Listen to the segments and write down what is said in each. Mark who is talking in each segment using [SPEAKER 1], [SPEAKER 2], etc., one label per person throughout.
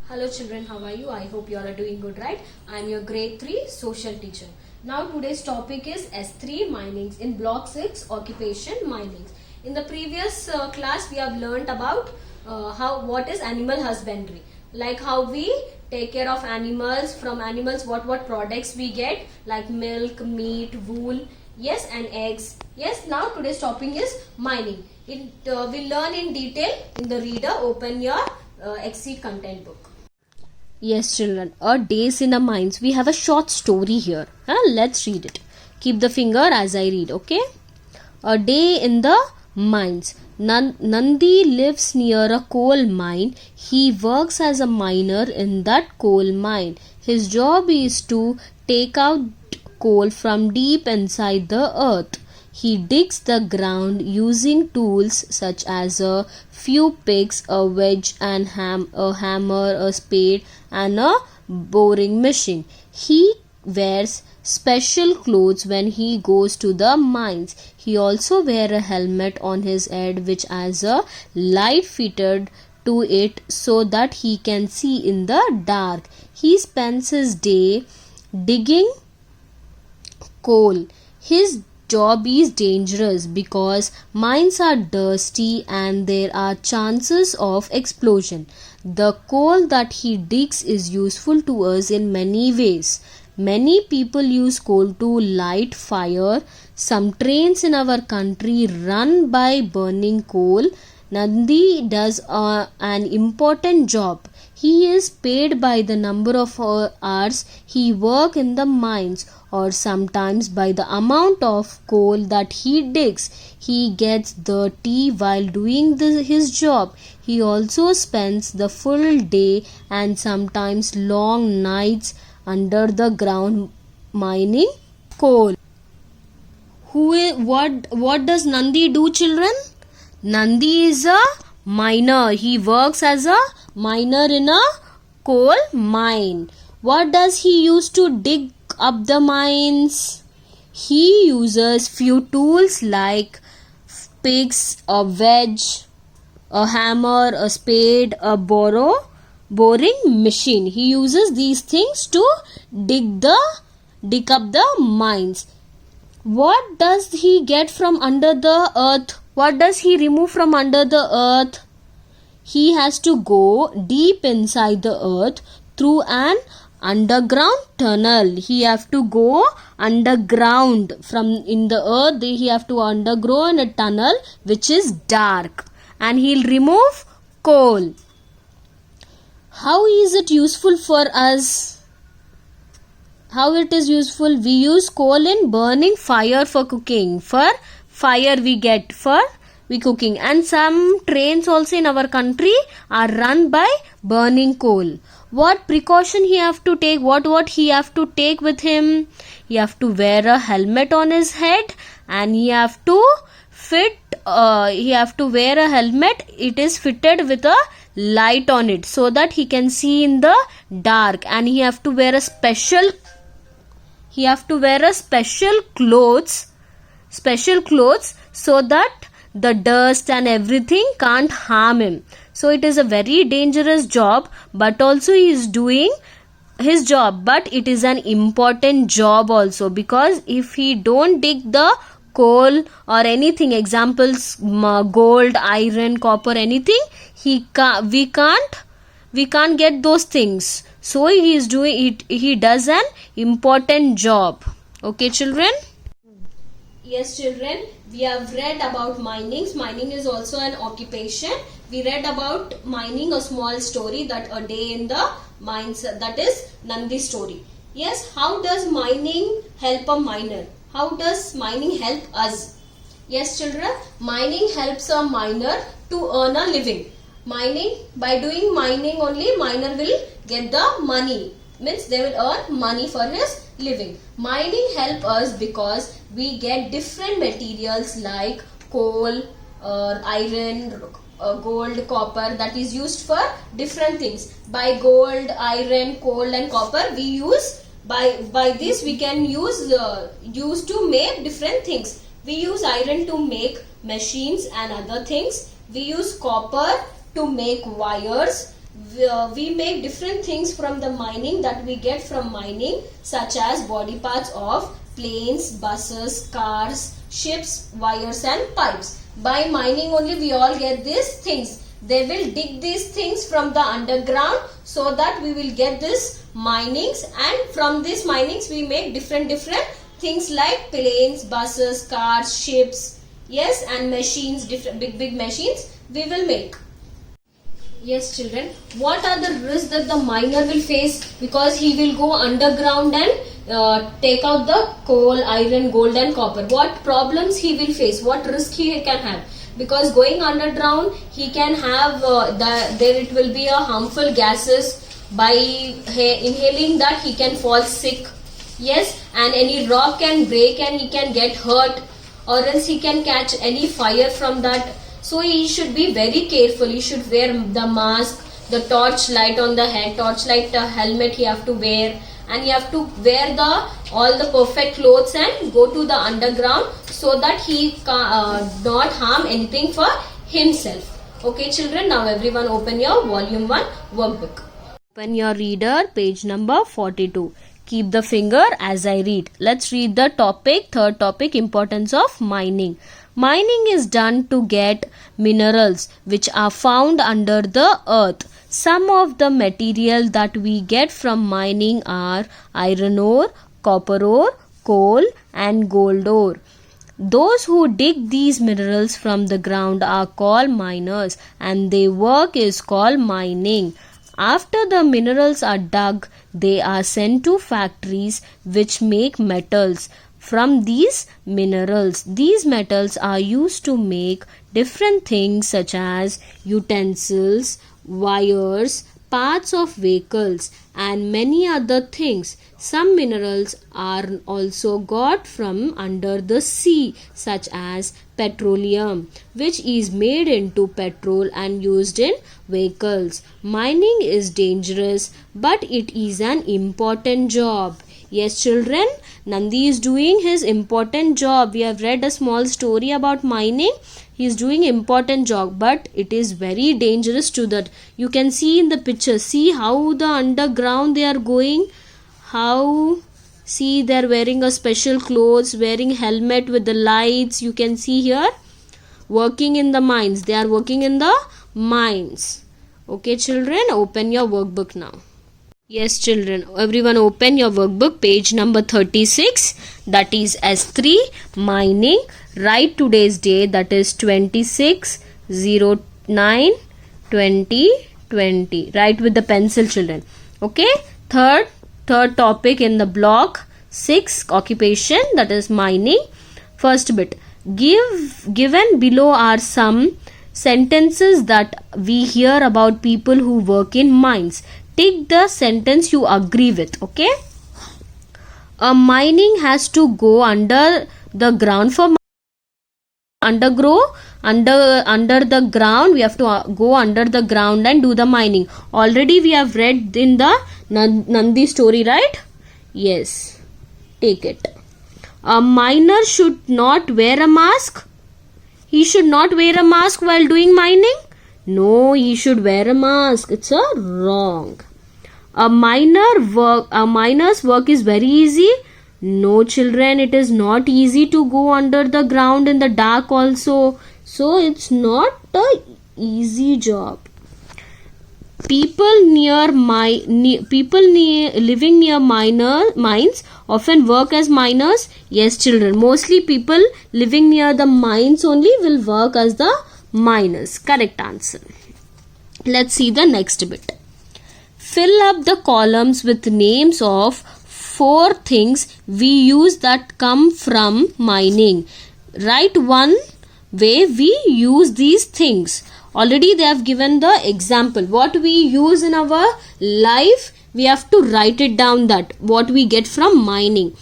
[SPEAKER 1] Hello children, how are you? I hope you all are doing good, right? I am your grade 3 social teacher. Now today's topic is S3 minings in block 6 occupation minings. In the previous class we have learnt about what is animal husbandry, like how we take care of animals, from animals what products we get, like milk, meat, wool, yes, and eggs. Yes, now today's topic is mining. We'll learn in detail in the reader. Open your Exceed content book. Yes, children, a days in the mines. We have a short story here. Let's read it. Keep the finger as I read, okay? A day in the mines. Nandi lives near a coal mine. He works as a miner in that coal mine. His job is to take out coal from deep inside the earth. He digs the ground using tools such as a few picks, a wedge, and a hammer, a spade, and a boring machine. He wears special clothes when he goes to the mines. He also wears a helmet on his head which has a light fitted to it so that he can see in the dark. He spends his day digging coal. His job is dangerous because mines are dusty and there are chances of explosion. The coal that he digs is useful to us in many ways. Many people use coal to light fire. Some trains in our country run by burning coal. Nandi does an important job. He is paid by the number of hours he works in the mines, or sometimes by the amount of coal that he digs. He gets dirty while doing his job. He also spends the full day and sometimes long nights under the ground mining coal. What does Nandi do, children? Nandi is a miner. He works as a miner in a coal mine. What does he use to dig up the mines? He uses few tools like picks, a wedge, a hammer, a spade, a boring machine. He uses these things to dig up the mines. What does he get from under the earth? What does he remove from under the earth? He has to go deep inside the earth through an underground tunnel. He have to go underground from in the earth. He have to undergo in a tunnel which is dark, and he'll remove coal. How is it useful for us? How it is useful? We use coal in burning fire for cooking. For fire we get for cooking, and some trains also in our country are run by burning coal. What precaution he have to take? What he have to take with him? He have to wear a helmet on his head, and he have to wear a helmet. It is fitted with a light on it so that he can see in the dark, and he have to wear a special clothes so that the dust and everything can't harm him. So it is a very dangerous job, but also he is doing his job, but it is an important job also, because if he don't dig the coal or anything, examples gold, iron, copper, anything, we can't get those things. So he is doing it. He does an important job. Okay, children? Yes, children, we have read about mining. Mining is also an occupation. We read about mining, a small story, that a day in the mines, that is Nandi's story. Yes, how does mining help a miner? How does mining help us? Yes, children, mining helps a miner to earn a living. By doing mining only, miner will get the money. Means they will earn money for his living. Mining help us because we get different materials like coal, iron, gold, copper, that is used for different things. By gold, iron, coal and copper we use, by this we can use to make different things. We use iron to make machines and other things. We use copper to make wires. we make different things from the mining that we get from mining, such as body parts of planes, buses, cars, ships, wires and pipes. By mining only we all get these things. They will dig these things from the underground so that we will get this minings, and from these minings we make different things like planes, buses, cars, ships, yes, and machines, different big machines we will make. Yes, children, what are the risks that the miner will face? Because he will go underground and take out the coal, iron, gold and copper. What problems he will face? What risk he can have? Because going underground, he can have there it will be a harmful gases. By inhaling that, he can fall sick. Yes, and any rock can break and he can get hurt, or else he can catch any fire from that. So he should be very careful. He should wear the mask, the torch light on the head, torch light helmet he have to wear, and he have to wear all the perfect clothes and go to the underground so that he not harm anything for himself. Okay, children, now everyone open your volume 1 workbook. Open your reader, page number 42. Keep the finger as I read. Let's read the topic, third topic, importance of mining. Mining is done to get minerals which are found under the earth. Some of the material that we get from mining are iron ore, copper ore, coal and gold ore. Those who dig these minerals from the ground are called miners, and their work is called mining. After the minerals are dug, they are sent to factories which make metals from these minerals. These metals are used to make different things such as utensils, wires, parts of vehicles and many other things. Some minerals are also got from under the sea, such as petroleum, which is made into petrol and used in vehicles. Mining is dangerous, but it is an important job. Yes, children, Nandi is doing his important job. We have read a small story about mining. He is doing important job, but it is very dangerous to that. You can see in the picture. See how the underground they are going. See, they are wearing a special clothes, wearing helmet with the lights. You can see here, working in the mines. They are working in the mines. Okay, children, open your workbook now. Yes, children, everyone open your workbook, page number 36, that is S3, mining. Write today's date, that is 26/09/2020. Write with the pencil, children. Okay, third topic in the block 6, occupation, that is mining. First bit, given below are some sentences that we hear about people who work in mines. Take the sentence you agree with. Okay, a mining has to go under the ground for under the ground. We have to go under the ground and do the mining. Already we have read in the Nandi story, right? Yes, take it. A miner should not wear a mask. He should not wear a mask while doing mining. No, he should wear a mask. It's a wrong. A miner's work is very easy. No, children, it is not easy to go under the ground in the dark also. So it's not a easy job. People living near mines often work as miners. Yes, children, mostly people living near the mines only will work as the miners. Correct answer. Let's see the next bit. Fill up the columns with names of 4 things we use that come from mining. Write one way we use these things. Already they have given the example. What we use in our life, we have to write it down, that what we get from mining.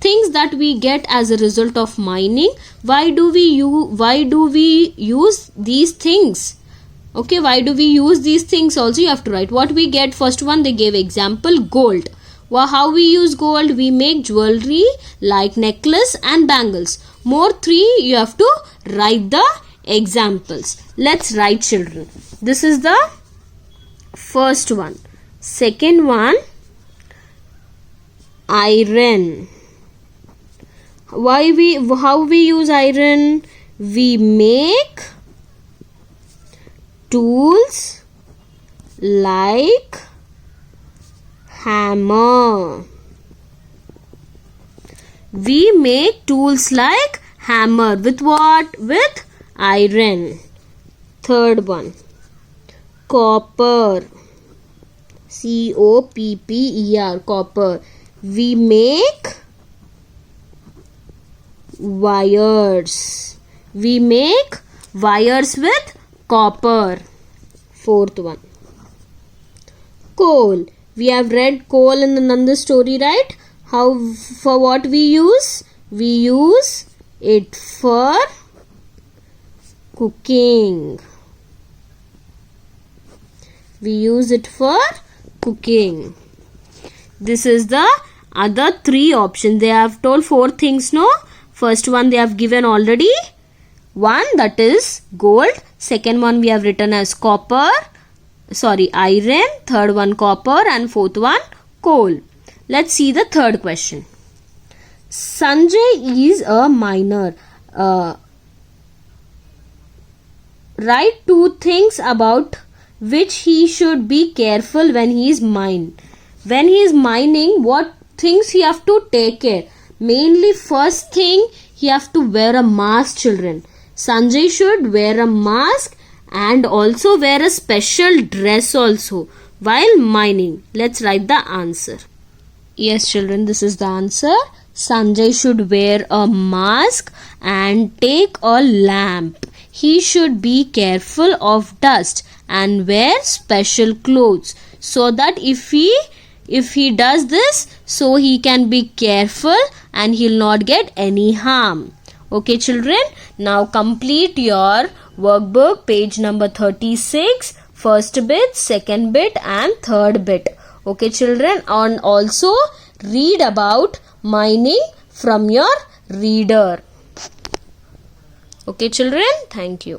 [SPEAKER 1] Things that we get as a result of mining. Why do we use these things? Okay, why do we use these things also you have to write. What we get, first one they gave example, gold. Well, how we use gold? We make jewelry like necklace and bangles. More 3 you have to write the examples. Let's write, children. This is the First one. Second one, iron. How we use iron? We make tools like hammer. We make tools like hammer. With what? With iron. Third one, copper. COPPER, copper. We make wires. We make wires with copper. Fourth one, coal. We have read coal in the Nanda story, right? For what we use? We use it for cooking. We use it for cooking. This is the other three options. They have told four things, no? First one they have given already. One, that is gold. Second one we have written as iron. Third one copper, and fourth one coal. Let's see the third question. Sanjay is a miner. Write two things about which he should be careful when he is mining. When he is mining, what things he have to take care? Mainly, first thing, he have to wear a mask, children. Sanjay should wear a mask and also wear a special dress also while mining. Let's write the answer. Yes, children, this is the answer. Sanjay should wear a mask and take a lamp. He should be careful of dust and wear special clothes so that if he does this, so he can be careful and he'll not get any harm. Okay, children, now complete your workbook, page number 36, first bit, second bit and third bit. Okay, children, and also read about mining from your reader. Okay, children, thank you.